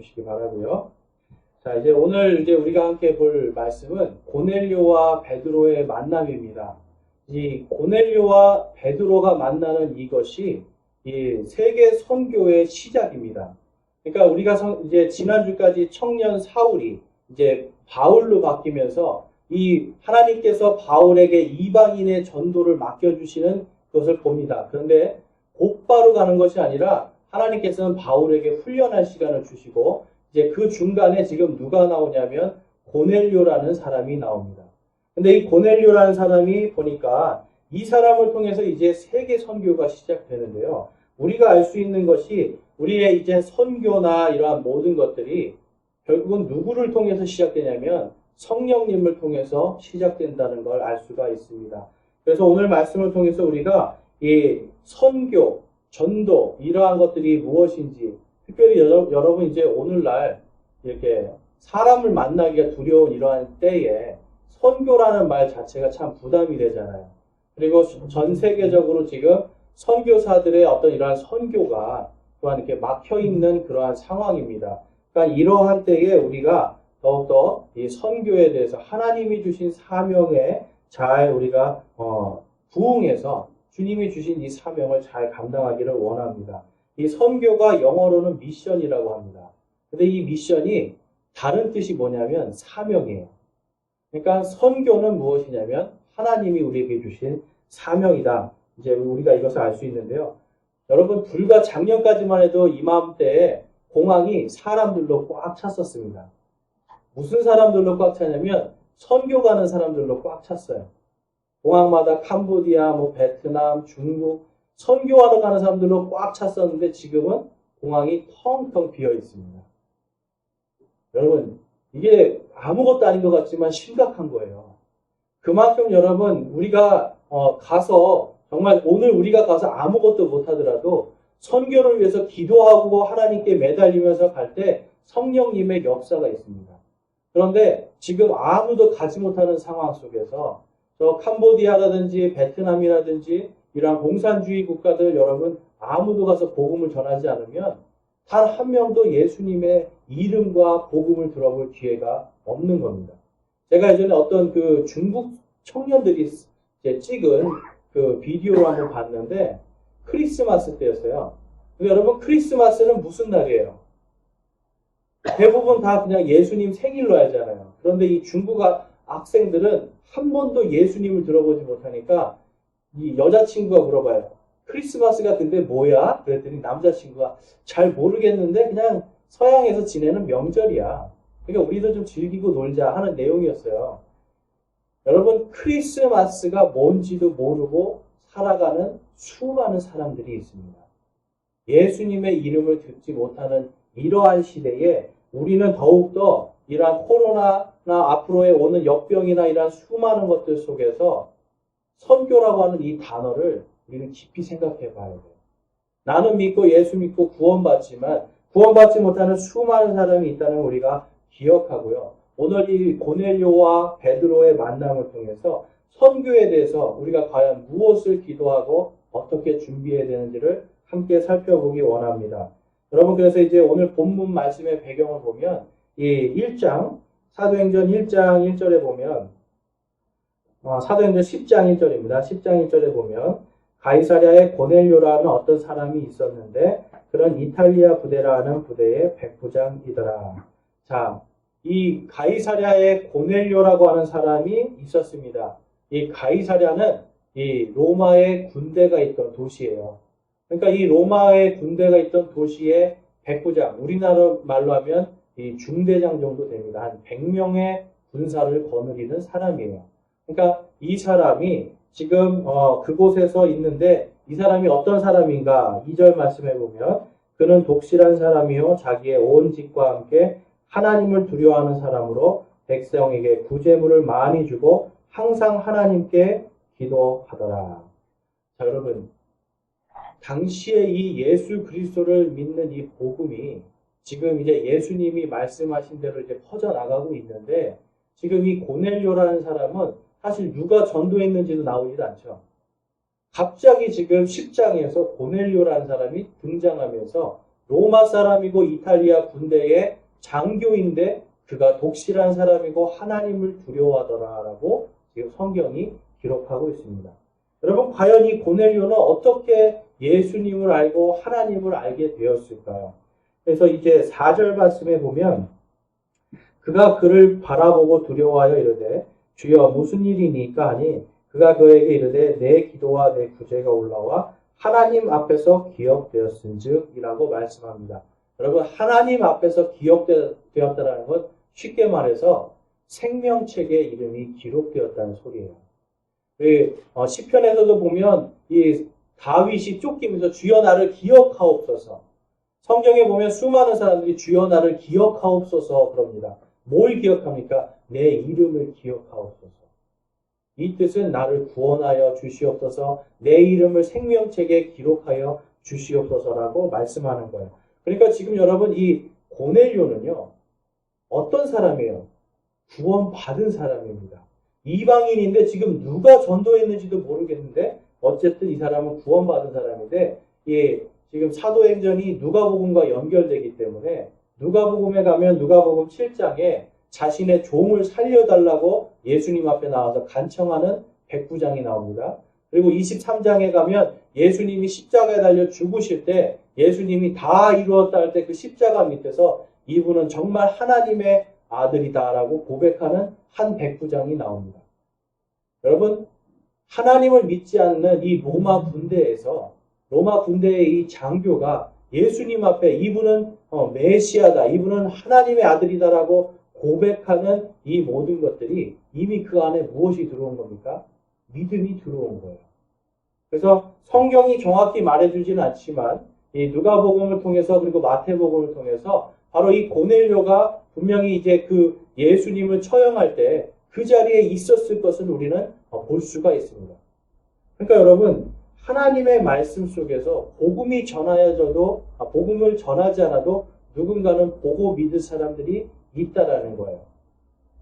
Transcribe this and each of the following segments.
주시기 바라고요. 자, 이제 오늘 이제 우리가 함께 볼 말씀은 고넬료와 베드로의 만남입니다. 이 고넬료와 베드로가 만나는 이것이 이 세계 선교의 시작입니다. 그러니까 우리가 이제 지난주까지 청년 사울이 이제 바울로 바뀌면서 이 하나님께서 바울에게 이방인의 전도를 맡겨주시는 것을 봅니다. 그런데 곧바로 가는 것이 아니라 하나님께서는 바울에게 훈련할 시간을 주시고 이제 그 중간에 지금 누가 나오냐면 고넬료라는 사람이 나옵니다. 근데 이 고넬료라는 사람이 보니까 이 사람을 통해서 이제 세계 선교가 시작되는데요. 우리가 알 수 있는 것이 우리의 이제 선교나 이러한 모든 것들이 결국은 누구를 통해서 시작되냐면 성령님을 통해서 시작된다는 걸 알 수가 있습니다. 그래서 오늘 말씀을 통해서 우리가 이 선교, 전도 이러한 것들이 무엇인지 특별히 여러분 이제 오늘날 이렇게 사람을 만나기가 두려운 이러한 때에 선교라는 말 자체가 참 부담이 되잖아요. 그리고 전 세계적으로 지금 선교사들의 어떤 이러한 선교가 또한 이렇게 막혀 있는 그러한 상황입니다. 그러니까 이러한 때에 우리가 더욱더 이 선교에 대해서 하나님이 주신 사명에 잘 우리가 부응해서 주님이 주신 이 사명을 잘 감당하기를 원합니다. 이 선교가 영어로는 미션이라고 합니다. 근데 이 미션이 다른 뜻이 뭐냐면 사명이에요. 그러니까 선교는 무엇이냐면 하나님이 우리에게 주신 사명이다. 이제 우리가 이것을 알 수 있는데요. 여러분 불과 작년까지만 해도 이맘때에 공항이 사람들로 꽉 찼었습니다. 무슨 사람들로 꽉 차냐면 선교 가는 사람들로 꽉 찼어요. 공항마다 캄보디아, 베트남, 중국 선교하러 가는 사람들로 꽉 찼었는데 지금은 공항이 텅텅 비어 있습니다. 여러분 이게 아무것도 아닌 것 같지만 심각한 거예요. 그만큼 여러분 우리가 가서 정말 오늘 우리가 가서 아무것도 못하더라도 선교를 위해서 기도하고 하나님께 매달리면서 갈 때 성령님의 역사가 있습니다. 그런데 지금 아무도 가지 못하는 상황 속에서 저 캄보디아라든지 베트남이라든지 이러한 공산주의 국가들 여러분 아무도 가서 복음을 전하지 않으면 단 한 명도 예수님의 이름과 복음을 들어볼 기회가 없는 겁니다. 제가 예전에 어떤 그 중국 청년들이 찍은 그 비디오를 한번 봤는데 크리스마스 때였어요. 근데 여러분 크리스마스는 무슨 날이에요? 대부분 다 그냥 예수님 생일로 하잖아요. 그런데 이 중국 학생들은 한 번도 예수님을 들어보지 못하니까 이 여자친구가 물어봐요. 크리스마스 같은데 뭐야? 그랬더니 남자친구가 잘 모르겠는데 그냥 서양에서 지내는 명절이야. 그러니까 우리도 좀 즐기고 놀자 하는 내용이었어요. 여러분 크리스마스가 뭔지도 모르고 살아가는 수많은 사람들이 있습니다. 예수님의 이름을 듣지 못하는 이러한 시대에 우리는 더욱더 이러한 코로나나 앞으로에 오는 역병이나 이러한 수많은 것들 속에서 선교라고 하는 이 단어를 우리는 깊이 생각해 봐야 돼요. 나는 믿고 예수 믿고 구원받지만 구원받지 못하는 수많은 사람이 있다는 걸 우리가 기억하고요. 오늘 이 고넬료와 베드로의 만남을 통해서 선교에 대해서 우리가 과연 무엇을 기도하고 어떻게 준비해야 되는지를 함께 살펴보기 원합니다. 여러분 그래서 이제 오늘 본문 말씀의 배경을 보면 이 1장 사도행전 1장 1절에 보면 사도행전 10장 1절입니다. 10장 1절에 보면 가이사랴에 고넬료라는 어떤 사람이 있었는데 그런 이탈리아 부대라는 부대의 백부장이더라. 자, 이 가이사랴에 고넬료라고 하는 사람이 있었습니다. 이 가이사랴는 이 로마의 군대가 있던 도시예요. 그러니까 이 로마의 군대가 있던 도시의 백부장, 우리나라 말로 하면 이 중대장 정도 됩니다. 한 100명의 군사를 거느리는 사람이에요. 그러니까 이 사람이 지금 그곳에서 있는데 이 사람이 어떤 사람인가? 2절 말씀해 보면 그는 독실한 사람이요 자기의 온 집과 함께 하나님을 두려워하는 사람으로 백성에게 구제물을 많이 주고 항상 하나님께 기도하더라. 자, 여러분 당시에 이 예수 그리스도를 믿는 이 복음이 지금 이제 예수님이 말씀하신 대로 이제 퍼져나가고 있는데 지금 이 고넬료라는 사람은 사실 누가 전도했는지도 나오지도 않죠. 갑자기 지금 10장에서 고넬료라는 사람이 등장하면서 로마 사람이고 이탈리아 군대의 장교인데 그가 독실한 사람이고 하나님을 두려워하더라라고 지금 성경이 기록하고 있습니다. 여러분, 과연 이 고넬료는 어떻게 예수님을 알고 하나님을 알게 되었을까요? 그래서 이제 4절 말씀에 보면 그가 그를 바라보고 두려워하여 이르되 주여 무슨 일이니까 하니 그가 그에게 이르되 내 기도와 내 구제가 올라와 하나님 앞에서 기억되었은즉 이라고 말씀합니다. 여러분, 하나님 앞에서 기억되었다는 건 쉽게 말해서 생명책에 이름이 기록되었다는 소리예요. 시편에서도 보면 이 다윗이 쫓기면서 주여 나를 기억하옵소서. 성경에 보면 수많은 사람들이 주여 나를 기억하옵소서 그럽니다. 뭘 기억합니까? 내 이름을 기억하옵소서. 이 뜻은 나를 구원하여 주시옵소서, 내 이름을 생명책에 기록하여 주시옵소서라고 말씀하는 거예요. 그러니까 지금 여러분 이 고넬료는요, 어떤 사람이에요? 구원받은 사람입니다. 이방인인데 지금 누가 전도했는지도 모르겠는데 어쨌든 이 사람은 구원받은 사람인데 지금 사도행전이 누가복음과 연결되기 때문에 누가복음에 가면 누가복음 7장에 자신의 종을 살려달라고 예수님 앞에 나와서 간청하는 백부장이 나옵니다. 그리고 23장에 가면 예수님이 십자가에 달려 죽으실 때 예수님이 다 이루었다 할 때 그 십자가 밑에서 이분은 정말 하나님의 아들이다라고 고백하는 한 백부장이 나옵니다. 여러분, 하나님을 믿지 않는 이 로마 군대의 이 장교가 예수님 앞에 이분은 메시아다, 이분은 하나님의 아들이다라고 고백하는 이 모든 것들이 이미 그 안에 무엇이 들어온 겁니까? 믿음이 들어온 거예요. 그래서 성경이 정확히 말해주지는 않지만 이 누가복음을 통해서 그리고 마태복음을 통해서 바로 이 고넬료가 분명히 이제 그 예수님을 처형할 때 그 자리에 있었을 것을 우리는 볼 수가 있습니다. 그러니까 여러분, 하나님의 말씀 속에서 복음을 전하지 않아도 누군가는 보고 믿을 사람들이 있다라는 거예요.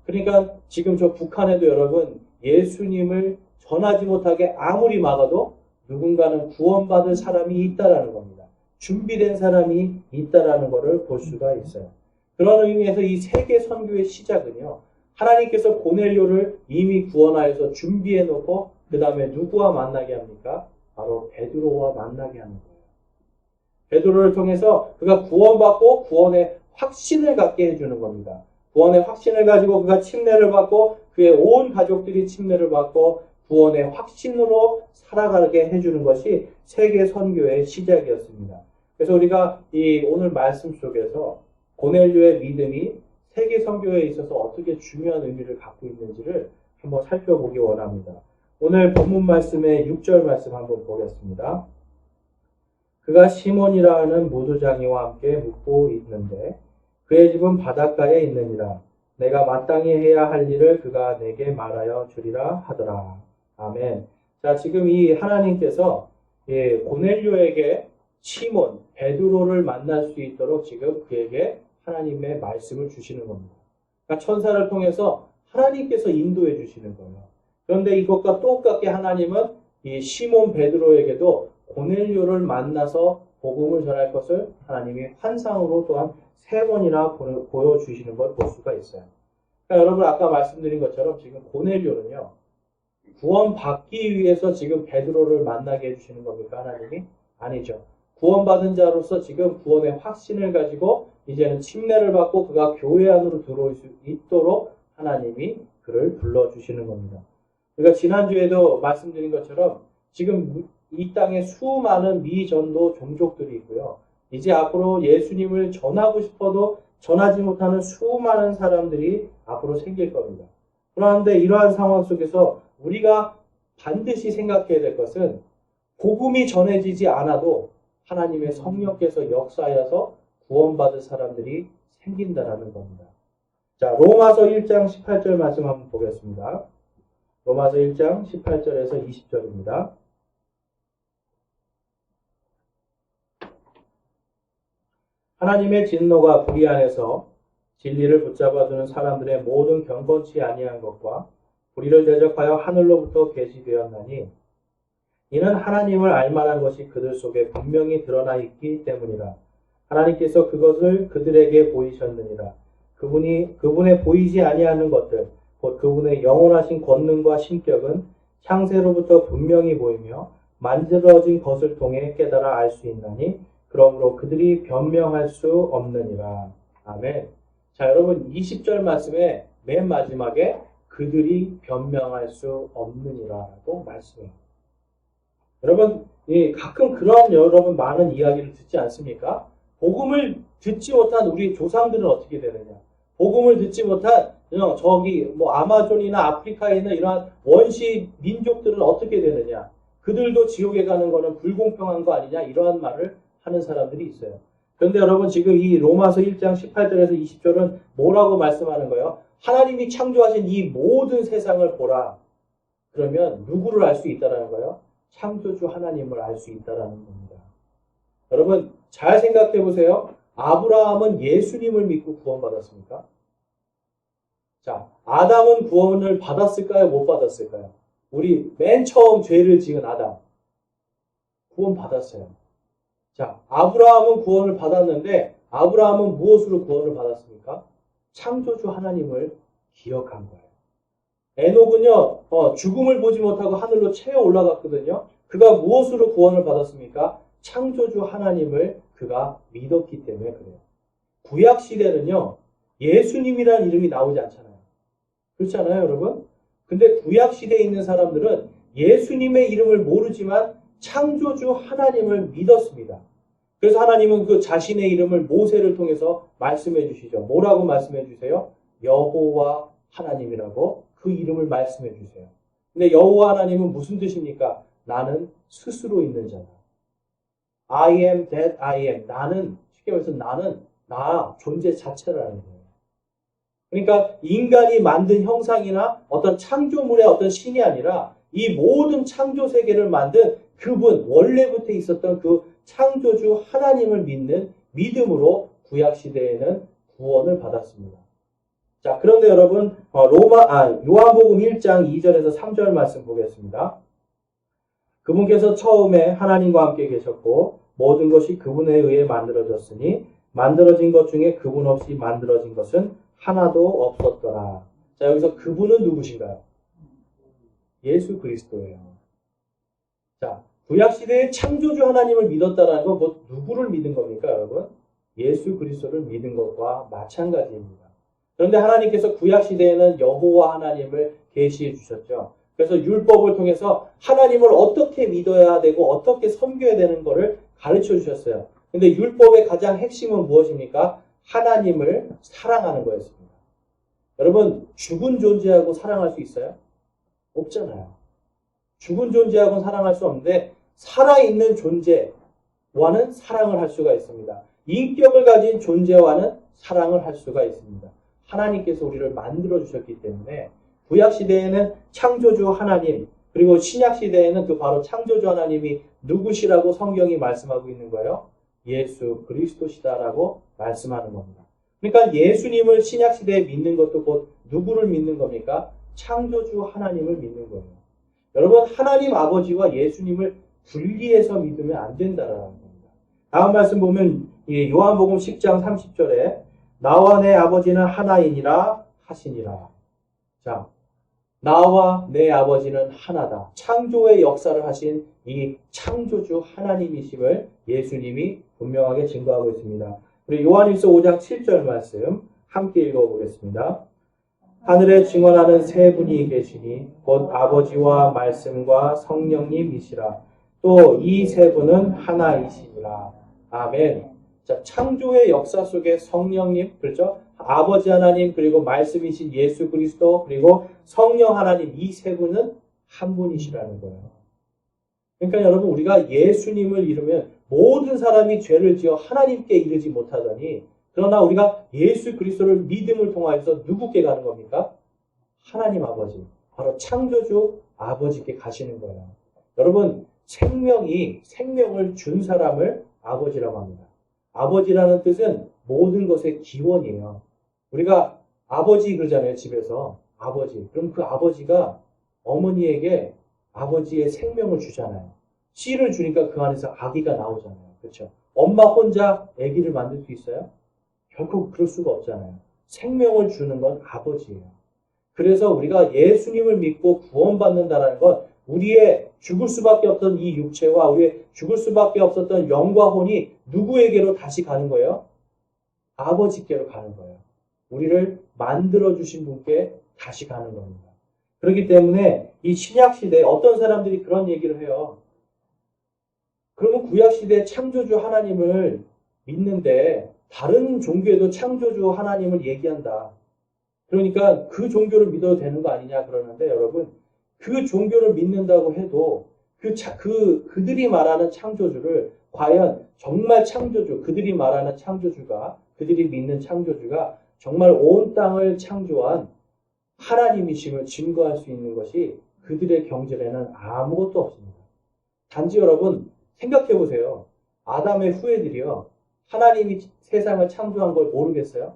그러니까 지금 저 북한에도 여러분 예수님을 전하지 못하게 아무리 막아도 누군가는 구원받을 사람이 있다라는 겁니다. 준비된 사람이 있다라는 것을 볼 수가 있어요. 그런 의미에서 이 세계 선교의 시작은요, 하나님께서 고넬료를 이미 구원하여서 준비해 놓고 그 다음에 누구와 만나게 합니까? 바로 베드로와 만나게 하는 거예요. 베드로를 통해서 그가 구원받고 구원의 확신을 갖게 해주는 겁니다. 구원의 확신을 가지고 그가 침례를 받고 그의 온 가족들이 침례를 받고 구원의 확신으로 살아가게 해주는 것이 세계 선교의 시작이었습니다. 그래서 우리가 이 오늘 말씀 속에서 고넬료의 믿음이 세계 선교에 있어서 어떻게 중요한 의미를 갖고 있는지를 한번 살펴보기 원합니다. 오늘 본문 말씀의 6절 말씀 한번 보겠습니다. 그가 시몬이라 하는 무두장이와 함께 묵고 있는데 그의 집은 바닷가에 있느니라. 내가 마땅히 해야 할 일을 그가 내게 말하여 주리라 하더라. 아멘. 자, 지금 이 하나님께서 고넬료에게 시몬, 베드로를 만날 수 있도록 지금 그에게 하나님의 말씀을 주시는 겁니다. 그러니까 천사를 통해서 하나님께서 인도해 주시는 거예요. 그런데 이것과 똑같게 하나님은 이 시몬 베드로에게도 고넬료를 만나서 복음을 전할 것을 하나님이 환상으로 또한 3번이나 보여주시는 걸 볼 수가 있어요. 그러니까 여러분 아까 말씀드린 것처럼 지금 고넬료는요, 구원받기 위해서 지금 베드로를 만나게 해주시는 겁니까? 하나님이? 아니죠. 구원받은 자로서 지금 구원의 확신을 가지고 이제는 침례를 받고 그가 교회 안으로 들어올 수 있도록 하나님이 그를 불러주시는 겁니다. 그러니까 지난주에도 말씀드린 것처럼 지금 이 땅에 수많은 미전도 종족들이 있고요. 이제 앞으로 예수님을 전하고 싶어도 전하지 못하는 수많은 사람들이 앞으로 생길 겁니다. 그런데 이러한 상황 속에서 우리가 반드시 생각해야 될 것은 복음이 전해지지 않아도 하나님의 성령께서 역사하여서 구원받을 사람들이 생긴다라는 겁니다. 자, 로마서 1장 18절 말씀 한번 보겠습니다. 로마서 1장 18절에서 20절입니다. 하나님의 진노가 불의 안에서 진리를 붙잡아두는 사람들의 모든 경건치 아니한 것과 불의를 대적하여 하늘로부터 계시되었나니 이는 하나님을 알만한 것이 그들 속에 분명히 드러나 있기 때문이라. 하나님께서 그것을 그들에게 보이셨느니라. 그분의 보이지 아니하는 것들, 곧 그분의 영원하신 권능과 신격은 창세로부터 분명히 보이며 만들어진 것을 통해 깨달아 알 수 있나니 그러므로 그들이 변명할 수 없느니라. 아멘. 자, 여러분 20절 말씀에 맨 마지막에 그들이 변명할 수 없느니라라고 말씀해요. 여러분, 가끔 그런 여러분 많은 이야기를 듣지 않습니까? 복음을 듣지 못한 우리 조상들은 어떻게 되느냐? 복음을 듣지 못한 저기 뭐 아마존이나 아프리카에 있는 이러한 원시 민족들은 어떻게 되느냐? 그들도 지옥에 가는 거는 불공평한 거 아니냐? 이러한 말을 하는 사람들이 있어요. 그런데 여러분 지금 이 로마서 1장 18절에서 20절은 뭐라고 말씀하는 거예요? 하나님이 창조하신 이 모든 세상을 보라. 그러면 누구를 알 수 있다라는 거예요? 창조주 하나님을 알 수 있다라는 겁니다. 여러분 잘 생각해 보세요. 아브라함은 예수님을 믿고 구원받았습니까? 자, 아담은 구원을 받았을까요? 못 받았을까요? 우리 맨 처음 죄를 지은 아담. 구원 받았어요. 자, 아브라함은 구원을 받았는데 아브라함은 무엇으로 구원을 받았습니까? 창조주 하나님을 기억한 거예요. 에녹은요, 죽음을 보지 못하고 하늘로 채워 올라갔거든요. 그가 무엇으로 구원을 받았습니까? 창조주 하나님을 그가 믿었기 때문에 그래요. 구약 시대는요, 예수님이라는 이름이 나오지 않잖아요. 그렇지 않아요, 여러분? 근데 구약 시대에 있는 사람들은 예수님의 이름을 모르지만 창조주 하나님을 믿었습니다. 그래서 하나님은 그 자신의 이름을 모세를 통해서 말씀해 주시죠. 뭐라고 말씀해 주세요? 여호와 하나님이라고 그 이름을 말씀해 주세요. 근데 여호와 하나님은 무슨 뜻입니까? 나는 스스로 있는 자다. I am that I am. 나는, 쉽게 말해서 나는 나 존재 자체라는 거예요. 그러니까 인간이 만든 형상이나 어떤 창조물의 어떤 신이 아니라 이 모든 창조 세계를 만든 그분, 원래부터 있었던 그 창조주 하나님을 믿는 믿음으로 구약시대에는 구원을 받았습니다. 자, 그런데 여러분, 요한복음 1장 2절에서 3절 말씀 보겠습니다. 그분께서 처음에 하나님과 함께 계셨고 모든 것이 그분에 의해 만들어졌으니 만들어진 것 중에 그분 없이 만들어진 것은 하나도 없었더라. 자, 여기서 그분은 누구신가요? 예수 그리스도예요. 자, 구약시대에 창조주 하나님을 믿었다라는 건 뭐 누구를 믿은 겁니까, 여러분? 예수 그리스도를 믿은 것과 마찬가지입니다. 그런데 하나님께서 구약시대에는 여호와 하나님을 계시해 주셨죠. 그래서 율법을 통해서 하나님을 어떻게 믿어야 되고 어떻게 섬겨야 되는 것을 가르쳐 주셨어요. 근데 율법의 가장 핵심은 무엇입니까? 하나님을 사랑하는 거였습니다. 여러분, 죽은 존재하고 사랑할 수 있어요? 없잖아요. 죽은 존재하고는 사랑할 수 없는데 살아있는 존재와는 사랑을 할 수가 있습니다. 인격을 가진 존재와는 사랑을 할 수가 있습니다. 하나님께서 우리를 만들어주셨기 때문에 구약시대에는 창조주 하나님, 그리고 신약시대에는 그 바로 창조주 하나님이 누구시라고 성경이 말씀하고 있는 거예요? 예수 그리스도시다라고 말씀하는 겁니다. 그러니까 예수님을 신약시대에 믿는 것도 곧 누구를 믿는 겁니까? 창조주 하나님을 믿는 거예요. 여러분, 하나님 아버지와 예수님을 분리해서 믿으면 안 된다라는 겁니다. 다음 말씀 보면 요한복음 10장 30절에 나와 내 아버지는 하나이니라 하시니라. 자, 나와 내 아버지는 하나다. 창조의 역사를 하신 이 창조주 하나님이심을 예수님이 분명하게 증거하고 있습니다. 우리 요한일서 5장 7절 말씀 함께 읽어보겠습니다. 하늘에 증언하는 세 분이 계시니 곧 아버지와 말씀과 성령님이시라. 또 이 세 분은 하나이시니라. 아멘. 자, 창조의 역사 속에 성령님, 그렇죠? 아버지 하나님, 그리고 말씀이신 예수 그리스도, 그리고 성령 하나님, 이 세 분은 한 분이시라는 거예요. 그러니까 여러분, 우리가 예수님을 잃으면 모든 사람이 죄를 지어 하나님께 이르지 못하더니, 그러나 우리가 예수 그리스도를 믿음을 통하여서 누구께 가는 겁니까? 하나님 아버지, 바로 창조주 아버지께 가시는 거예요. 여러분, 생명을 준 사람을 아버지라고 합니다. 아버지라는 뜻은 모든 것의 기원이에요. 우리가 아버지 그러잖아요, 집에서. 아버지. 그럼 그 아버지가 어머니에게 아버지의 생명을 주잖아요. 씨를 주니까 그 안에서 아기가 나오잖아요. 그렇죠? 엄마 혼자 아기를 만들 수 있어요? 결코 그럴 수가 없잖아요. 생명을 주는 건 아버지예요. 그래서 우리가 예수님을 믿고 구원받는다는 건 우리의 죽을 수밖에 없던 이 육체와 우리의 죽을 수밖에 없었던 영과 혼이 누구에게로 다시 가는 거예요? 아버지께로 가는 거예요. 우리를 만들어주신 분께 다시 가는 겁니다. 그렇기 때문에 이 신약시대에 어떤 사람들이 그런 얘기를 해요. 그러면 구약시대 창조주 하나님을 믿는데 다른 종교에도 창조주 하나님을 얘기한다. 그러니까 그 종교를 믿어도 되는 거 아니냐 그러는데 여러분 그 종교를 믿는다고 해도 그들이 말하는 창조주를 과연 정말 창조주, 그들이 말하는 창조주가, 그들이 믿는 창조주가 정말 온 땅을 창조한 하나님이심을 증거할 수 있는 것이 그들의 경전에는 아무것도 없습니다. 단지 여러분 생각해 보세요. 아담의 후예들이요. 하나님이 세상을 창조한 걸 모르겠어요?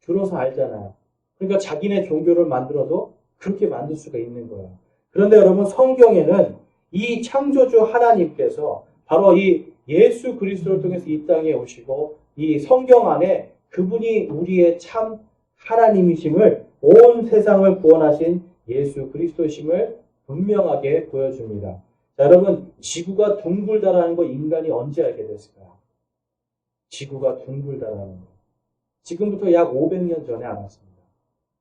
들어서 알잖아요. 그러니까 자기네 종교를 만들어도 그렇게 만들 수가 있는 거예요. 그런데 여러분 성경에는 이 창조주 하나님께서 바로 이 예수 그리스도를 통해서 이 땅에 오시고 이 성경 안에 그분이 우리의 참 하나님이심을 온 세상을 구원하신 예수 그리스도심을 분명하게 보여줍니다. 자, 여러분 지구가 둥글다라는 거 인간이 언제 알게 됐을까요? 지구가 둥글다라는 거. 지금부터 약 500년 전에 알았습니다.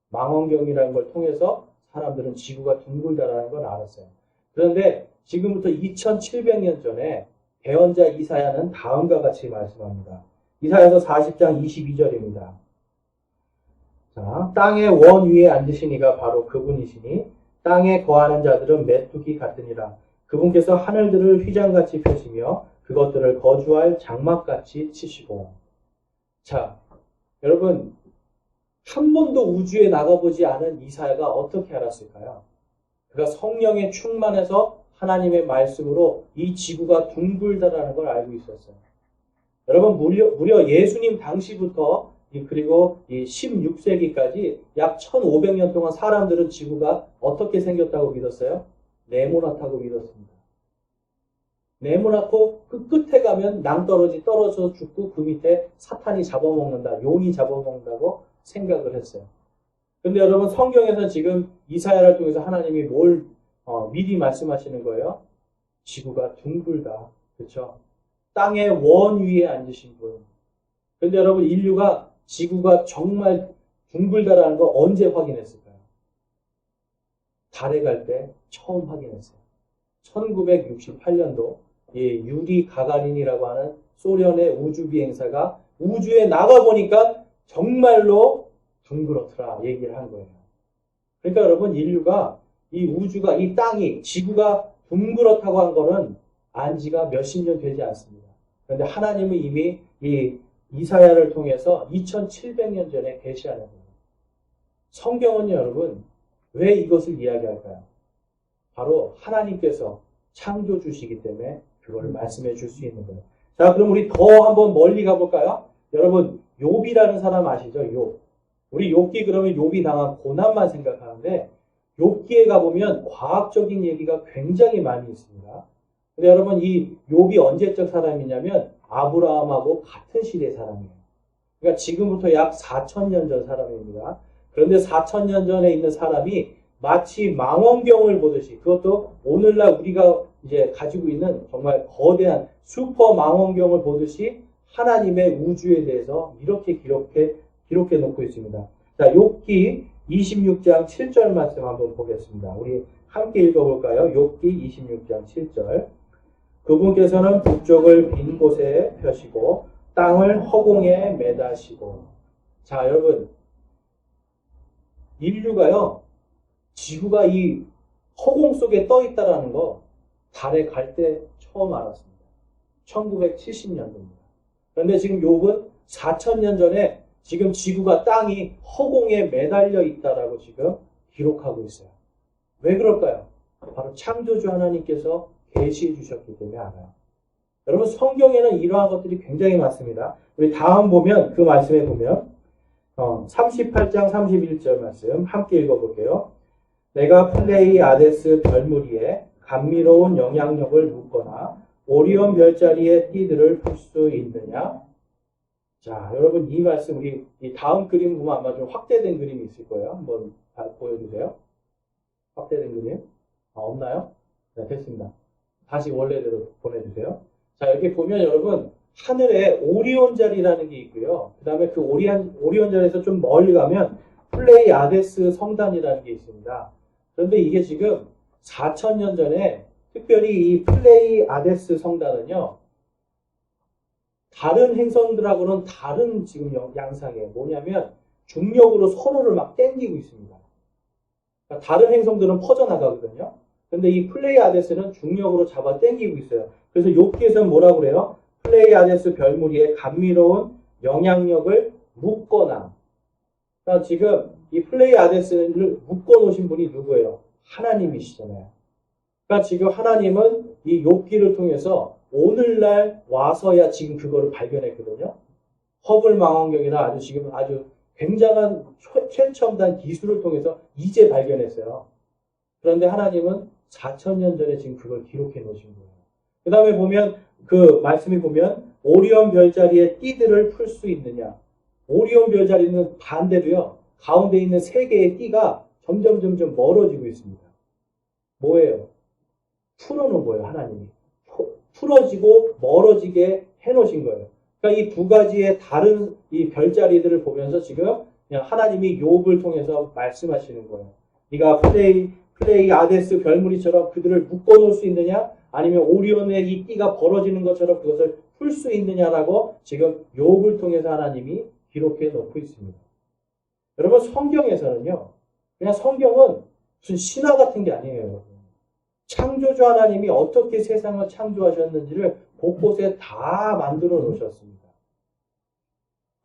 망원경이라는 걸 통해서 사람들은 지구가 둥글다라는 걸 알았어요. 그런데 지금부터 2700년 전에 대언자 이사야는 다음과 같이 말씀합니다. 이사야서 40장 22절입니다. 자, 땅의 원 위에 앉으신 이가 바로 그분이시니 땅에 거하는 자들은 메뚜기 같으니라. 그분께서 하늘들을 휘장같이 펴시며 그것들을 거주할 장막같이 치시고. 자, 여러분 한 번도 우주에 나가보지 않은 이사야가 어떻게 알았을까요? 그가 성령에 충만해서 하나님의 말씀으로 이 지구가 둥글다라는 걸 알고 있었어요. 여러분 무려 예수님 당시부터 그리고 이 16세기까지 약 1500년 동안 사람들은 지구가 어떻게 생겼다고 믿었어요? 네모나다고 믿었습니다. 네모나고 그 끝에 가면 낭떠러지 떨어져 죽고 그 밑에 사탄이 잡아먹는다, 용이 잡아먹는다고 생각을 했어요. 근데 여러분 성경에서 지금 이사야를 통해서 하나님이 뭘 미리 말씀하시는 거예요? 지구가 둥글다. 그렇죠? 땅의 원 위에 앉으신 분. 근데 여러분 인류가 지구가 정말 둥글다라는 거 언제 확인했을까요? 달에 갈 때 처음 확인했어요. 1968년도 유리 가가린이라고 하는 소련의 우주비행사가 우주에 나가보니까 정말로 둥그렇더라 얘기를 한 거예요. 그러니까 여러분 인류가 이 우주가 이 땅이 지구가 둥그렇다고 한 거는 안지가 몇십 년 되지 않습니다. 그런데 하나님은 이미 이 이사야를 통해서 2700년 전에 계시하는 거예요. 성경은 여러분 왜 이것을 이야기할까요? 바로 하나님께서 창조주시기 때문에 그걸 말씀해 줄 수 있는 거예요. 자, 그럼 우리 더 한번 멀리 가볼까요? 여러분 욥이라는 사람 아시죠? 욥. 우리 욥기 그러면 욥이 당한 고난만 생각하는데 욥기에 가보면 과학적인 얘기가 굉장히 많이 있습니다. 근데 여러분 이 욥이 언제적 사람이냐면 아브라함하고 같은 시대 사람이에요. 그러니까 지금부터 약 4000년 전 사람입니다. 그런데 4000년 전에 있는 사람이 마치 망원경을 보듯이 그것도 오늘날 우리가 이제 가지고 있는 정말 거대한 슈퍼 망원경을 보듯이 하나님의 우주에 대해서 이렇게 기록해 놓고 있습니다. 자, 욥기 26장 7절 말씀 한번 보겠습니다. 우리 함께 읽어볼까요? 욥기 26장 7절. 그분께서는 북쪽을 빈 곳에 펴시고 땅을 허공에 매다시고. 자, 여러분 인류가요 지구가 이 허공 속에 떠 있다라는 거 달에 갈 때 처음 알았습니다. 1970년도입니다. 그런데 지금 욥은 4000년 전에 지금 지구가 땅이 허공에 매달려 있다라고 지금 기록하고 있어요. 왜 그럴까요? 바로 창조주 하나님께서 계시해 주셨기 때문에 알아요. 여러분 성경에는 이러한 것들이 굉장히 많습니다. 우리 다음 보면 그 말씀에 보면 38장 31절 말씀 함께 읽어볼게요. 내가 플레이 아데스 별무리에 감미로운 영향력을 묻거나 오리온 별자리의 띠들을 풀 수 있느냐? 자, 여러분 이 말씀 우리 이 다음 그림 보면 아마 좀 확대된 그림이 있을 거예요. 한번 보여주세요. 확대된 그림. 없나요? 네, 됐습니다. 다시 원래대로 보내주세요. 자, 여기 보면 여러분 하늘에 오리온 자리라는 게 있고요. 그 다음에 그 오리온 자리에서 좀 멀리 가면 플레이아데스 성단이라는 게 있습니다. 그런데 이게 지금 4,000년 전에 특별히 이 플레이아데스 성단은요, 다른 행성들하고는 다른 지금 양상이에요. 뭐냐면 중력으로 서로를 막 땡기고 있습니다. 그러니까 다른 행성들은 퍼져나가거든요. 근데 이 플레이아데스는 중력으로 잡아 땡기고 있어요. 그래서 욥기에서는 뭐라고 그래요? 플레이아데스 별무리에 감미로운 영향력을 묶거나. 그러니까 지금 이 플레이아데스를 묶어놓으신 분이 누구예요? 하나님이시잖아요. 그러니까 지금 하나님은 이 욥기를 통해서 오늘날 와서야 지금 그거를 발견했거든요. 허블 망원경이나 아주 굉장한 최첨단 기술을 통해서 이제 발견했어요. 그런데 하나님은 4,000년 전에 지금 그걸 기록해 놓으신 거예요. 그 다음에 보면 그 말씀이 보면 오리온 별자리의 띠들을 풀 수 있느냐. 오리온 별자리는 반대로요. 가운데 있는 세 개의 띠가 점점 멀어지고 있습니다. 뭐예요? 풀어놓은 거예요. 하나님이. 풀어지고 멀어지게 해놓으신 거예요. 그러니까 이 두 가지의 다른 이 별자리들을 보면서 지금 그냥 하나님이 욥을 통해서 말씀하시는 거예요. 네가 플레이아데스 별무리처럼 그들을 묶어놓을 수 있느냐? 아니면 오리온의 이 띠가 벌어지는 것처럼 그것을 풀 수 있느냐라고 지금 욥을 통해서 하나님이 기록해 놓고 있습니다. 여러분 성경에서는요. 그냥 성경은 무슨 신화 같은 게 아니에요. 여러분. 창조주 하나님이 어떻게 세상을 창조하셨는지를 곳곳에 다 만들어 놓으셨습니다.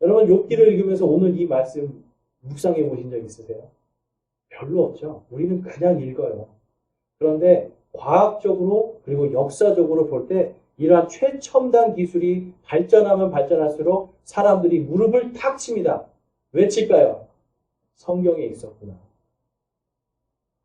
여러분 욥기를 읽으면서 오늘 이 말씀 묵상해 보신 적 있으세요? 별로 없죠. 우리는 그냥 읽어요. 그런데 과학적으로 그리고 역사적으로 볼 때 이러한 최첨단 기술이 발전하면 발전할수록 사람들이 무릎을 탁 칩니다. 왜 칠까요? 성경에 있었구나.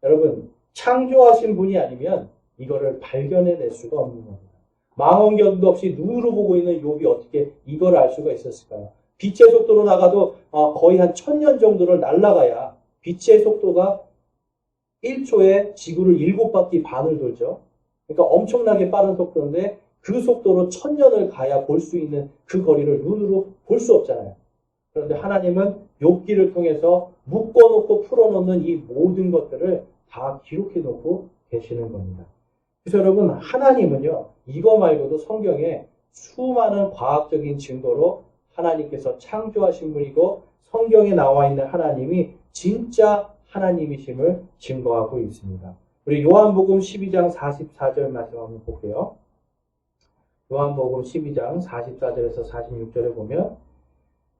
여러분 창조하신 분이 아니면 이거를 발견해낼 수가 없는 겁니다. 망원경도 없이 눈으로 보고 있는 욥이 어떻게 이걸 알 수가 있었을까요? 빛의 속도로 나가도 거의 한 1000년 정도를 날아가야 빛의 속도가 1초에 지구를 7바퀴 반을 돌죠. 그러니까 엄청나게 빠른 속도인데 그 속도로 1000년을 가야 볼 수 있는 그 거리를 눈으로 볼 수 없잖아요. 그런데 하나님은 욥기를 통해서 묶어놓고 풀어놓는 이 모든 것들을 다 기록해놓고 계시는 겁니다. 그래서 여러분 하나님은요. 이거 말고도 성경에 수많은 과학적인 증거로 하나님께서 창조하신 분이고 성경에 나와 있는 하나님이 진짜 하나님이심을 증거하고 있습니다. 우리 요한복음 12장 44절 말씀 한번 볼게요. 요한복음 12장 44절에서 46절에 보면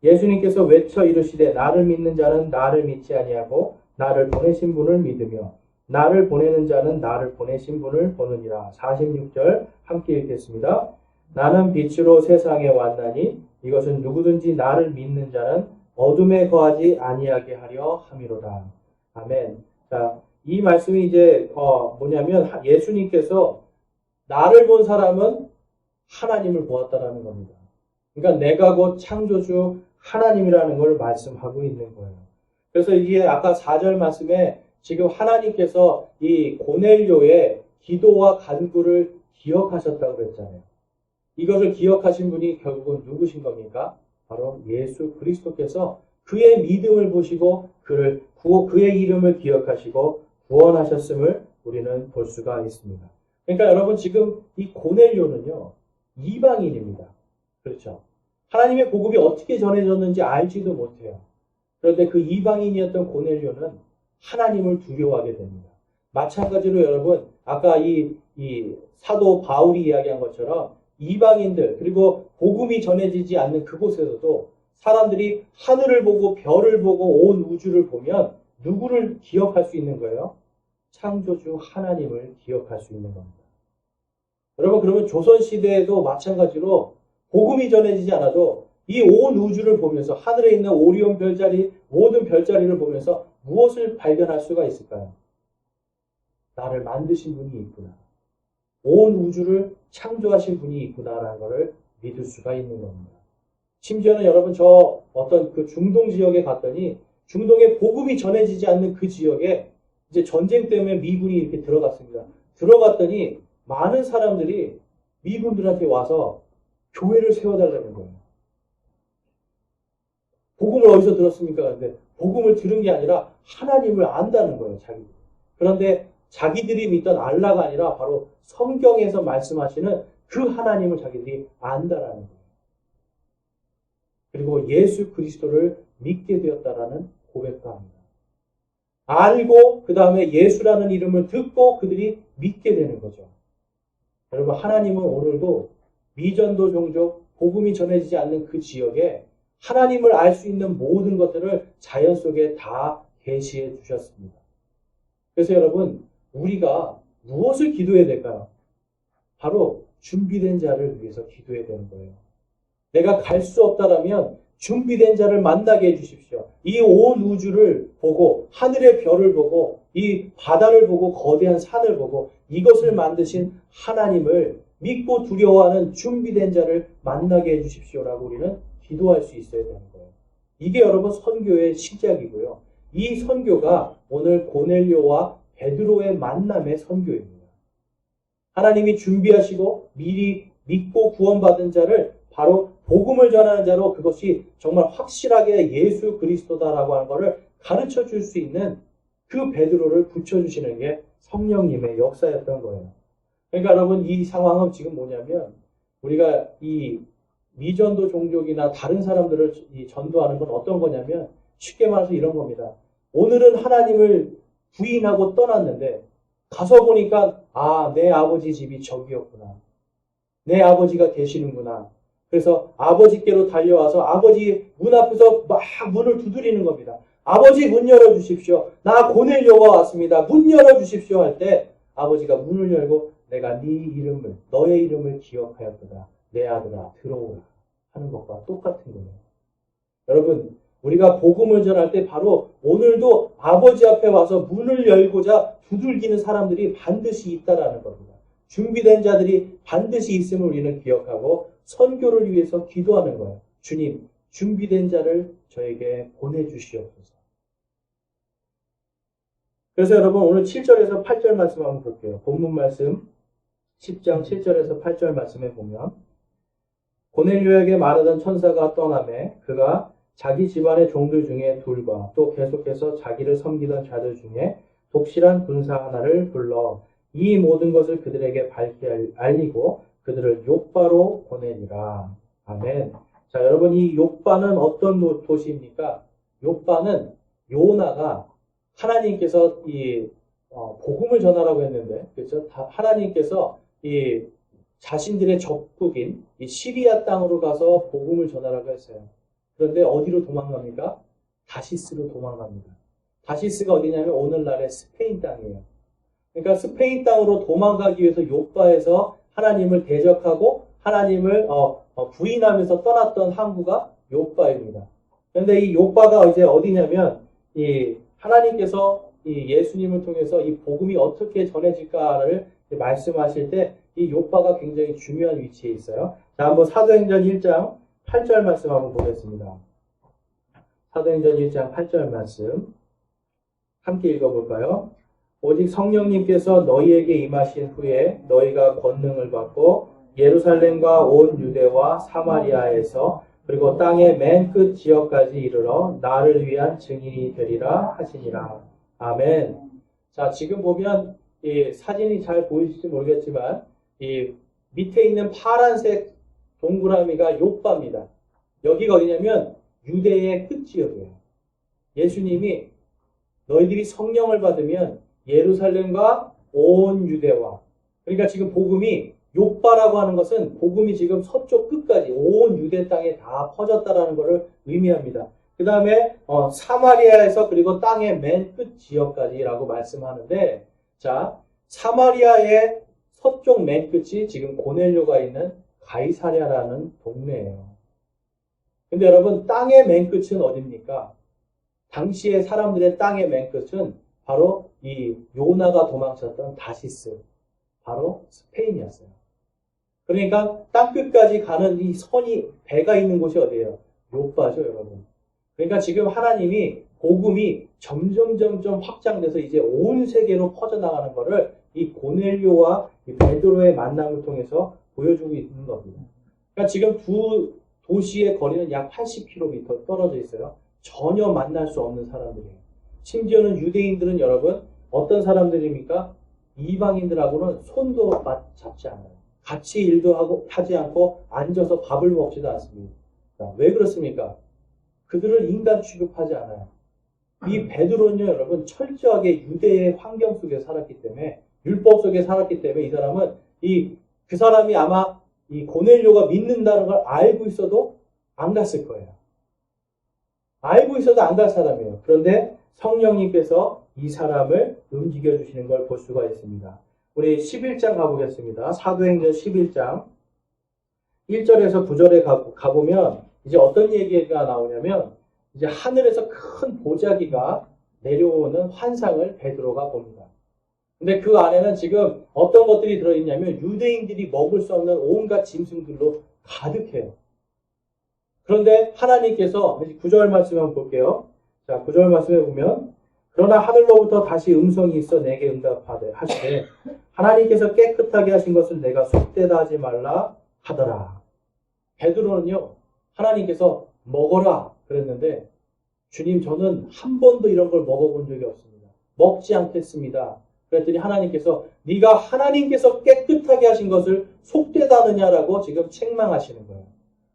예수님께서 외쳐 이르시되 나를 믿는 자는 나를 믿지 아니하고 나를 보내신 분을 믿으며 나를 보내는 자는 나를 보내신 분을 보느니라. 46절 함께 읽겠습니다. 나는 빛으로 세상에 왔나니 이것은 누구든지 나를 믿는 자는 어둠에 거하지 아니하게 하려 함이로다. 아멘. 자, 이 말씀이 이제 뭐냐면 예수님께서 나를 본 사람은 하나님을 보았다라는 겁니다. 그러니까 내가 곧 창조주 하나님이라는 걸 말씀하고 있는 거예요. 그래서 이게 아까 4절 말씀에 지금 하나님께서 이 고넬료의 기도와 간구를 기억하셨다고 그랬잖아요. 이것을 기억하신 분이 결국은 누구신 겁니까? 바로 예수 그리스도께서 그의 믿음을 보시고 그의 이름을 기억하시고 구원하셨음을 우리는 볼 수가 있습니다. 그러니까 여러분 지금 이 고넬료는요. 이방인입니다. 그렇죠? 하나님의 복음이 어떻게 전해졌는지 알지도 못해요. 그런데 그 이방인이었던 고넬료는 하나님을 두려워하게 됩니다. 마찬가지로 여러분 아까 이 사도 바울이 이야기한 것처럼 이방인들 그리고 복음이 전해지지 않는 그곳에서도 사람들이 하늘을 보고 별을 보고 온 우주를 보면 누구를 기억할 수 있는 거예요? 창조주 하나님을 기억할 수 있는 겁니다. 여러분 그러면 조선시대에도 마찬가지로 복음이 전해지지 않아도 이 온 우주를 보면서 하늘에 있는 오리온 별자리 모든 별자리를 보면서 무엇을 발견할 수가 있을까요? 나를 만드신 분이 있구나. 온 우주를 창조하신 분이 있구나라는 것을 믿을 수가 있는 겁니다. 심지어는 여러분 저 어떤 그 중동 지역에 갔더니 중동에 복음이 전해지지 않는 그 지역에 이제 전쟁 때문에 미군이 이렇게 들어갔습니다. 들어갔더니 많은 사람들이 미군들한테 와서 교회를 세워달라는 거예요. 복음을 어디서 들었습니까? 근데 복음을 들은 게 아니라 하나님을 안다는 거예요, 자기들. 그런데 자기들이 믿던 알라가 아니라 바로 성경에서 말씀하시는 그 하나님을 자기들이 안다라는 거예요. 그리고 예수 그리스도를 믿게 되었다라는 고백도 합니다. 알고 그 다음에 예수라는 이름을 듣고 그들이 믿게 되는 거죠. 여러분 하나님은 오늘도 미전도 종족 복음이 전해지지 않는 그 지역에 하나님을 알 수 있는 모든 것들을 자연 속에 다 계시해 주셨습니다. 그래서 여러분 우리가 무엇을 기도해야 될까요? 바로 준비된 자를 위해서 기도해야 되는 거예요. 내가 갈 수 없다라면 준비된 자를 만나게 해주십시오. 이 온 우주를 보고 하늘의 별을 보고 이 바다를 보고 거대한 산을 보고 이것을 만드신 하나님을 믿고 두려워하는 준비된 자를 만나게 해주십시오라고 우리는 기도할 수 있어야 되는 거예요. 이게 여러분 선교의 시작이고요. 이 선교가 오늘 고넬료와 베드로의 만남의 선교입니다. 하나님이 준비하시고 미리 믿고 구원받은 자를 바로 복음을 전하는 자로 그것이 정말 확실하게 예수 그리스도다라고 하는 것을 가르쳐 줄 수 있는 그 베드로를 붙여주시는 게 성령님의 역사였던 거예요. 그러니까 여러분 이 상황은 지금 뭐냐면 우리가 이 미전도 종족이나 다른 사람들을 전도하는 건 어떤 거냐면 쉽게 말해서 이런 겁니다. 오늘은 하나님을 부인하고 떠났는데 가서 보니까 내 아버지 집이 저기였구나. 내 아버지가 계시는구나. 그래서 아버지께로 달려와서 아버지 문 앞에서 막 문을 두드리는 겁니다. 아버지 문 열어주십시오. 나 고넬료가 왔습니다. 문 열어주십시오 할 때 아버지가 문을 열고 내가 네 이름을 너의 이름을 기억하였도다. 내 아들아 들어오라 하는 것과 똑같은 거예요. 여러분 우리가 복음을 전할 때 바로 오늘도 아버지 앞에 와서 문을 열고자 두들기는 사람들이 반드시 있다라는 겁니다. 준비된 자들이 반드시 있음을 우리는 기억하고 선교를 위해서 기도하는 거예요. 주님, 준비된 자를 저에게 보내주시옵소서. 그래서 여러분 오늘 7절에서 8절 말씀 한번 볼게요. 본문 말씀 10장 7절에서 8절 말씀에 보면 고넬료에게 말하던 천사가 떠나매 그가 자기 집안의 종들 중에 둘과 또 계속해서 자기를 섬기던 자들 중에 독실한 군사 하나를 불러 이 모든 것을 그들에게 밝히 알리고 그들을 욥바로 보내니라. 아멘. 자, 여러분 이 욥바는 어떤 도시입니까? 욥바는 요나가 하나님께서 이 복음을 전하라고 했는데, 그렇죠? 하나님께서 이 자신들의 적국인 이 시리아 땅으로 가서 복음을 전하라고 했어요. 그런데 어디로 도망갑니까? 다시스로 도망갑니다. 다시스가 어디냐면 오늘날의 스페인 땅이에요. 그러니까 스페인 땅으로 도망가기 위해서 욥바에서 하나님을 대적하고 하나님을 부인하면서 떠났던 항구가 욥바입니다. 그런데 이 욥바가 이제 어디냐면 이 하나님께서 이 예수님을 통해서 이 복음이 어떻게 전해질까를 말씀하실 때 이 욥바가 굉장히 중요한 위치에 있어요. 자, 한번 사도행전 1장 8절 말씀 한번 보겠습니다. 사도행전 1장 8절 말씀 함께 읽어볼까요? 오직 성령님께서 너희에게 임하신 후에 너희가 권능을 받고 예루살렘과 온 유대와 사마리아에서 그리고 땅의 맨 끝 지역까지 이르러 나를 위한 증인이 되리라 하시니라. 아멘. 자, 지금 보면 이 사진이 잘 보이실지 모르겠지만 이 밑에 있는 파란색 동그라미가 욥바입니다. 여기가 어디냐면 유대의 끝 지역이에요. 예수님이 너희들이 성령을 받으면 예루살렘과 온 유대와 그러니까 지금 복음이 욥바라고 하는 것은 복음이 지금 서쪽 끝까지 온 유대 땅에 다 퍼졌다라는 것을 의미합니다. 그 다음에 사마리아에서 그리고 땅의 맨 끝 지역까지라고 말씀하는데 자 사마리아의 서쪽 맨 끝이 지금 고넬료가 있는 가이사랴라는 동네예요. 근데 여러분 땅의 맨 끝은 어디입니까? 당시의 사람들의 땅의 맨 끝은 바로 이 요나가 도망쳤던 다시스 바로 스페인이었어요. 그러니까 땅끝까지 가는 이 선이 배가 있는 곳이 어디예요? 요빠죠, 여러분. 그러니까 지금 하나님이 복음이 점점 확장돼서 이제 온 세계로 퍼져나가는 것을 이 고넬료와 이 베드로의 만남을 통해서 보여주고 있는 겁니다. 그러니까 지금 두 도시의 거리는 약 80km 떨어져 있어요. 전혀 만날 수 없는 사람들이에요. 심지어는 유대인들은 여러분 어떤 사람들입니까? 이방인들하고는 손도 잡지 않아요. 같이 일도 하지 않고 앉아서 밥을 먹지도 않습니다. 왜 그렇습니까? 그들을 인간 취급하지 않아요. 이 베드로는요, 여러분, 철저하게 유대의 환경 속에 살았기 때문에, 율법 속에 살았기 때문에 이 사람은 그 사람이 아마 이 고넬료가 믿는다는 걸 알고 있어도 안 갔을 거예요. 알고 있어도 안 갈 사람이에요. 그런데 성령님께서 이 사람을 움직여 주시는 걸 볼 수가 있습니다. 우리 11장 가보겠습니다. 사도행전 11장 1절에서 9절에 가보면 이제 어떤 얘기가 나오냐면 이제 하늘에서 큰 보자기가 내려오는 환상을 베드로가 봅니다. 근데 그 안에는 지금 어떤 것들이 들어있냐면 유대인들이 먹을 수 없는 온갖 짐승들로 가득해요. 그런데 하나님께서 9절 말씀 한번 볼게요. 자, 9절 말씀에 보면 그러나 하늘로부터 다시 음성이 있어 내게 응답하되 하시되 하나님께서 깨끗하게 하신 것을 내가 속되다 하지 말라 하더라. 베드로는요, 하나님께서 먹어라 그랬는데 주님 저는 한 번도 이런 걸 먹어본 적이 없습니다. 먹지 않겠습니다. 그랬더니 하나님께서 네가 하나님께서 깨끗하게 하신 것을 속되다느냐라고 지금 책망하시는 거예요.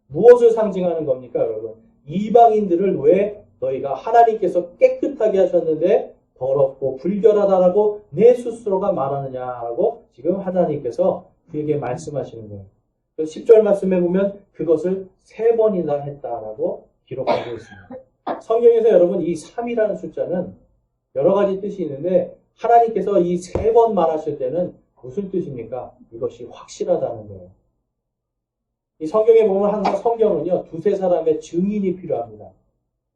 무엇을 상징하는 겁니까, 여러분? 이방인들을 왜 너희가 하나님께서 깨끗하게 하셨는데 더럽고 불결하다라고 내 스스로가 말하느냐라고 지금 하나님께서 그에게 말씀하시는 거예요. 그래서 10절 말씀에 보면 그것을 3번이나 했다라고 기록하고 있습니다. 성경에서 여러분 이 3이라는 숫자는 여러 가지 뜻이 있는데 하나님께서 이 3번 말하실 때는 무슨 뜻입니까? 이것이 확실하다는 거예요. 이 성경에 보면 항상 성경은요, 2-3사람의 증인이 필요합니다.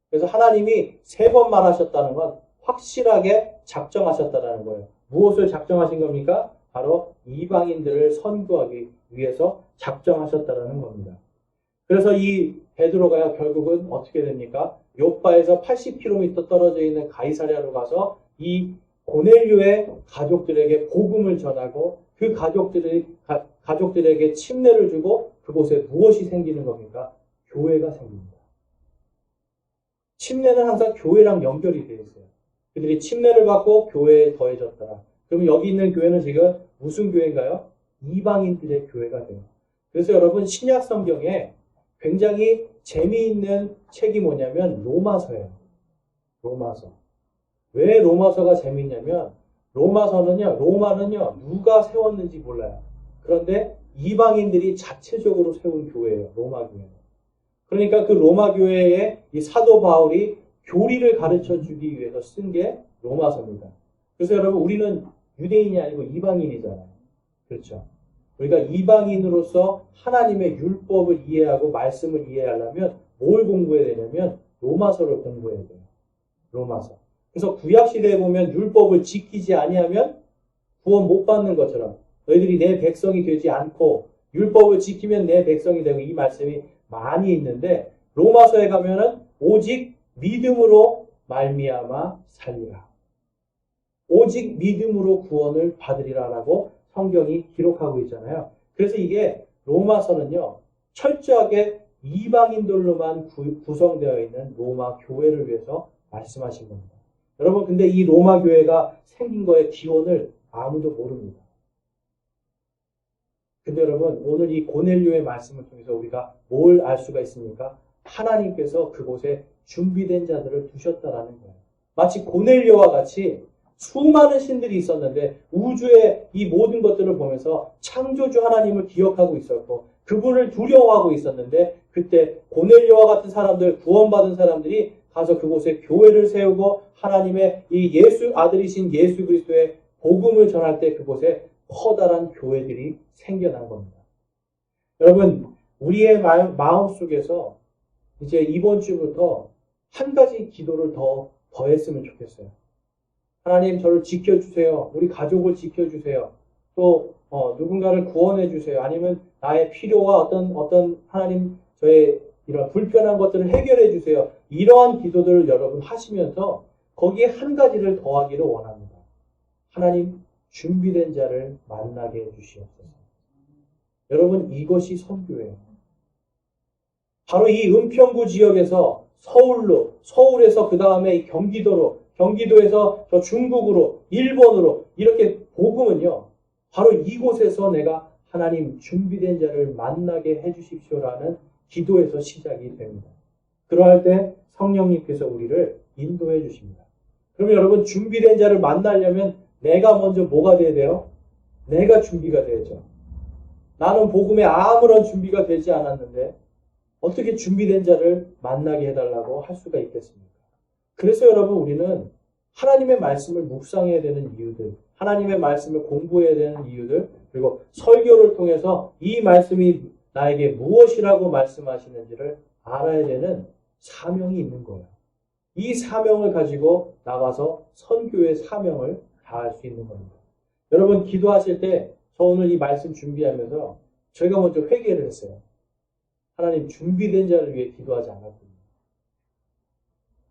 그래서 하나님이 3번 말하셨다는 건 확실하게 작정하셨다는 거예요. 무엇을 작정하신 겁니까? 바로 이방인들을 선구하기 위해서 작정하셨다는 겁니다. 그래서 이 베드로가 결국은 어떻게 됩니까? 요빠에서 80km 떨어져 있는 가이사랴로 가서 이 고넬료의 가족들에게 복음을 전하고 그 가족들에게 침례를 주고 그곳에 무엇이 생기는 겁니까? 교회가 생깁니다. 침례는 항상 교회랑 연결이 되어 있어요. 그들이 침례를 받고 교회에 더해졌더라. 그럼 여기 있는 교회는 지금 무슨 교회인가요? 이방인들의 교회가 돼요. 그래서 여러분 신약 성경에 굉장히 재미있는 책이 뭐냐면 로마서예요. 로마서. 왜 로마서가 재미있냐면 로마는요 누가 세웠는지 몰라요. 그런데 이방인들이 자체적으로 세운 교회예요. 로마 교회. 그러니까 그 로마 교회에 이 사도 바울이 교리를 가르쳐 주기 위해서 쓴 게 로마서입니다. 그래서 여러분 우리는 유대인이 아니고 이방인이잖아요. 그렇죠? 우리가 이방인으로서 하나님의 율법을 이해하고 말씀을 이해하려면 뭘 공부해야 되냐면 로마서를 공부해야 돼요. 로마서. 그래서 구약시대에 보면 율법을 지키지 아니하면 구원 못 받는 것처럼 너희들이 내 백성이 되지 않고 율법을 지키면 내 백성이 되고 이 말씀이 많이 있는데 로마서에 가면은 오직 믿음으로 말미암아 살리라. 오직 믿음으로 구원을 받으리라라고 성경이 기록하고 있잖아요. 그래서 이게 로마서는요. 철저하게 이방인들로만 구성되어 있는 로마 교회를 위해서 말씀하신 겁니다. 여러분 근데 이 로마 교회가 생긴 거의 기원을 아무도 모릅니다. 근데 여러분 오늘 이 고넬료의 말씀을 통해서 우리가 뭘 알 수가 있습니까? 하나님께서 그곳에 준비된 자들을 두셨다라는 거예요. 마치 고넬료와 같이 수많은 신들이 있었는데 우주의 이 모든 것들을 보면서 창조주 하나님을 기억하고 있었고 그분을 두려워하고 있었는데 그때 고넬료와 같은 사람들, 구원받은 사람들이 가서 그곳에 교회를 세우고 하나님의 이 아들이신 예수 그리스도의 복음을 전할 때 그곳에 커다란 교회들이 생겨난 겁니다. 여러분 우리의 마음 속에서 이제 이번 주부터 한 가지 기도를 더했으면 좋겠어요. 하나님 저를 지켜주세요. 우리 가족을 지켜주세요. 또 누군가를 구원해 주세요. 아니면 나의 필요와 어떤 하나님 저의 이런 불편한 것들을 해결해 주세요. 이러한 기도들을 여러분 하시면서 거기에 한 가지를 더하기를 원합니다. 하나님, 준비된 자를 만나게 해 주시옵소서. 여러분, 이것이 선교예요. 바로 이 은평구 지역에서 서울에서 그 다음에 경기도로, 경기도에서 저 중국으로, 일본으로 이렇게 복음은요, 바로 이곳에서 내가 하나님 준비된 자를 만나게 해주십시오라는 기도에서 시작이 됩니다. 그러할 때 성령님께서 우리를 인도해 주십니다. 그러면 여러분, 준비된 자를 만나려면 내가 먼저 뭐가 돼야 돼요? 내가 준비가 돼야죠. 나는 복음에 아무런 준비가 되지 않았는데 어떻게 준비된 자를 만나게 해달라고 할 수가 있겠습니까? 그래서 여러분, 우리는 하나님의 말씀을 묵상해야 되는 이유들, 하나님의 말씀을 공부해야 되는 이유들, 그리고 설교를 통해서 이 말씀이 나에게 무엇이라고 말씀하시는지를 알아야 되는 사명이 있는 거예요. 이 사명을 가지고 나가서 선교의 사명을 다할 수 있는 겁니다. 여러분, 기도하실 때 저 오늘 이 말씀 준비하면서 저희가 먼저 회개를 했어요. 하나님, 준비된 자를 위해 기도하지 않았군요.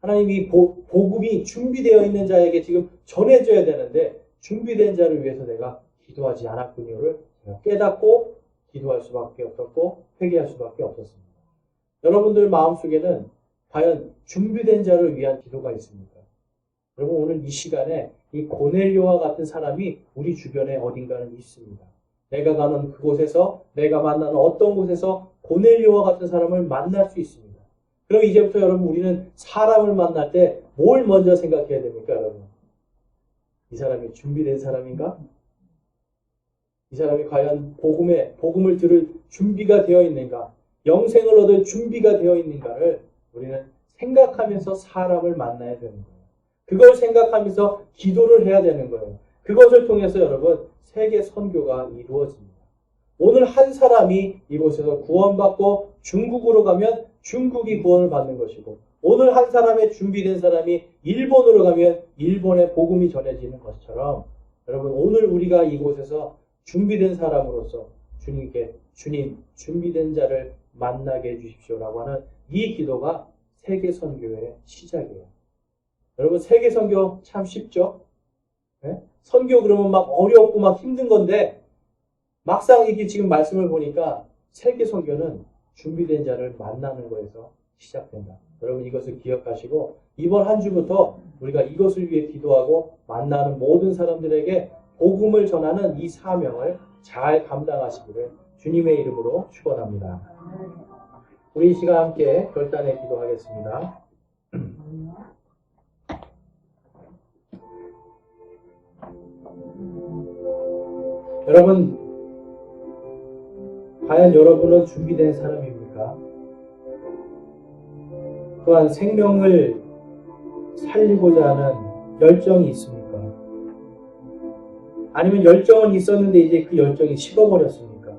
하나님, 이 복음이 준비되어 있는 자에게 지금 전해져야 되는데 준비된 자를 위해서 내가 기도하지 않았군요를 제가 깨닫고 기도할 수밖에 없었고 회개할 수밖에 없었습니다. 여러분들 마음속에는 과연 준비된 자를 위한 기도가 있습니까? 여러분, 오늘 이 시간에 이 고넬료와 같은 사람이 우리 주변에 어딘가는 있습니다. 내가 가는 그곳에서, 내가 만나는 어떤 곳에서 고넬료와 같은 사람을 만날 수 있습니다. 그럼 이제부터 여러분, 우리는 사람을 만날 때 뭘 먼저 생각해야 됩니까, 여러분? 이 사람이 준비된 사람인가? 이 사람이 과연 복음을 들을 준비가 되어 있는가? 영생을 얻을 준비가 되어 있는가를 우리는 생각하면서 사람을 만나야 되는 거예요. 그걸 생각하면서 기도를 해야 되는 거예요. 그것을 통해서 여러분, 세계 선교가 이루어집니다. 오늘 한 사람이 이곳에서 구원받고 중국으로 가면 중국이 구원을 받는 것이고, 오늘 한 사람의 준비된 사람이 일본으로 가면 일본의 복음이 전해지는 것처럼, 여러분, 오늘 우리가 이곳에서 준비된 사람으로서 주님께, 주님, 준비된 자를 만나게 해주십시오라고 하는 이 기도가 세계 선교의 시작이에요. 여러분, 세계 선교 참 쉽죠? 네? 선교 그러면 막 어렵고 막 힘든 건데, 막상 이게 지금 말씀을 보니까 세계 선교는 준비된 자를 만나는 거에서 시작된다. 여러분, 이것을 기억하시고 이번 한 주부터 우리가 이것을 위해 기도하고 만나는 모든 사람들에게 복음을 전하는 이 사명을 잘 감당하시기를 주님의 이름으로 축원합니다. 우리 이 시간 함께 결단의 기도하겠습니다. 여러분, 과연 여러분은 준비된 사람입니까? 또한 생명을 살리고자 하는 열정이 있습니까? 아니면 열정은 있었는데 이제 그 열정이 식어버렸습니까?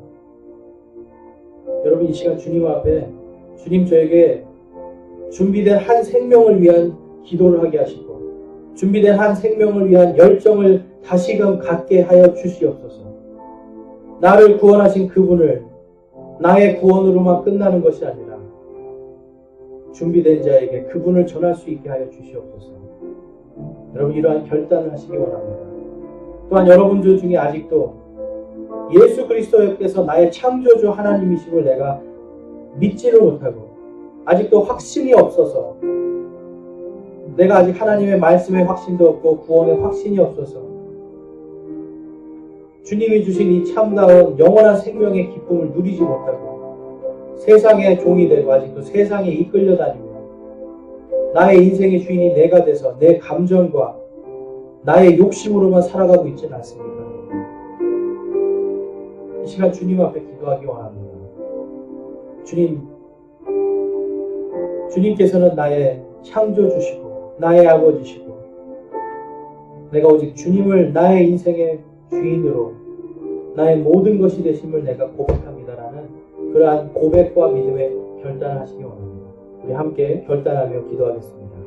여러분, 이 시간 주님 앞에 주님 저에게 준비된 한 생명을 위한 기도를 하게 하시고 준비된 한 생명을 위한 열정을 다시금 갖게 하여 주시옵소서. 나를 구원하신 그분을 나의 구원으로만 끝나는 것이 아니라 준비된 자에게 그분을 전할 수 있게 하여 주시옵소서. 여러분, 이러한 결단을 하시기 원합니다. 또한 여러분들 중에 아직도 예수 그리스도께서 나의 창조주 하나님이심을 내가 믿지를 못하고 아직도 확신이 없어서, 내가 아직 하나님의 말씀에 확신도 없고 구원에 확신이 없어서 주님이 주신 이 참다운 영원한 생명의 기쁨을 누리지 못하고 세상의 종이 되고 아직도 세상에 이끌려 다니며 나의 인생의 주인이 내가 돼서 내 감정과 나의 욕심으로만 살아가고 있지는 않습니까? 이 시간 주님 앞에 기도하기 원합니다. 주님께서는 나의 창조주시고 나의 아버지시고 내가 오직 주님을 나의 인생의 주인으로 나의 모든 것이 되심을 내가 고백합니다라는 그러한 고백과 믿음의 결단을 하시기 원합니다. 우리 함께 결단하며 기도하겠습니다.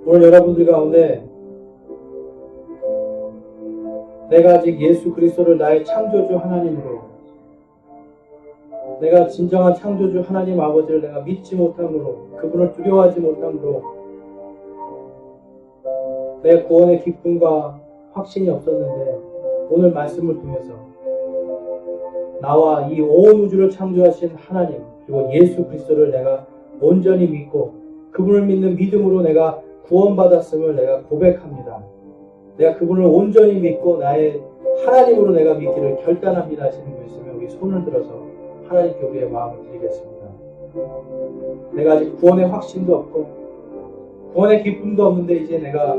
오늘 여러분들 가운데 내가 아직 예수 그리스도를 나의 창조주 하나님으로, 내가 진정한 창조주 하나님 아버지를 내가 믿지 못함으로, 그분을 두려워하지 못함으로 내 구원의 기쁨과 확신이 없었는데, 오늘 말씀을 통해서 나와 이 온 우주를 창조하신 하나님, 그리고 예수 그리스도를 내가 온전히 믿고 그분을 믿는 믿음으로 내가 구원받았음을 내가 고백합니다. 내가 그분을 온전히 믿고 나의 하나님으로 내가 믿기를 결단합니다 하시는 분 있으면 우리 손을 들어서 하나님께 우리의 마음을 드리겠습니다. 내가 아직 구원의 확신도 없고 구원의 기쁨도 없는데, 이제 내가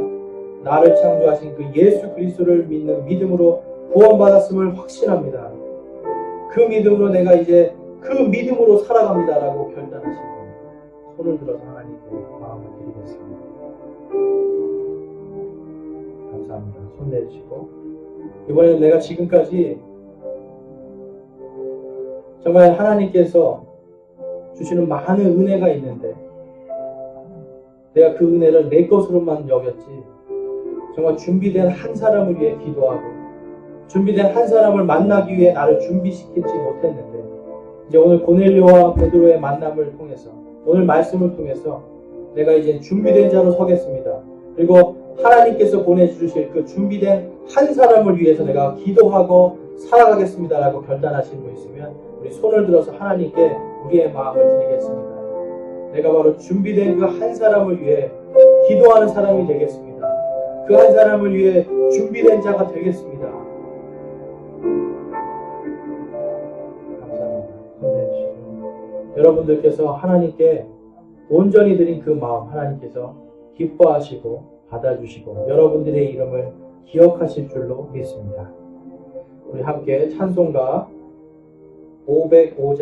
나를 창조하신 그 예수 그리스도를 믿는 믿음으로 구원받았음을 확신합니다. 그 믿음으로 내가 이제 그 믿음으로 살아갑니다라고 결단하신 분, 손을 들어서 하나님께 마음을 드리겠습니다. 감사합니다. 손 내주시고, 이번에는 내가 지금까지 정말 하나님께서 주시는 많은 은혜가 있는데 내가 그 은혜를 내 것으로만 여겼지, 정말 준비된 한 사람을 위해 기도하고 준비된 한 사람을 만나기 위해 나를 준비시키지 못했는데, 이제 오늘 고넬료와 베드로의 만남을 통해서, 오늘 말씀을 통해서 내가 이제 준비된 자로 서겠습니다. 그리고 하나님께서 보내주실 그 준비된 한 사람을 위해서 내가 기도하고 살아가겠습니다라고 결단하신 분 있으면 우리 손을 들어서 하나님께 우리의 마음을 드리겠습니다. 내가 바로 준비된 그 한 사람을 위해 기도하는 사람이 되겠습니다. 그 한 사람을 위해 준비된 자가 되겠습니다. 감사합니다. 손 내주시고, 여러분들께서 하나님께 온전히 드린 그 마음 하나님께서 기뻐하시고 받아주시고 여러분들의 이름을 기억하실 줄로 믿습니다. 우리 함께 찬송가 505장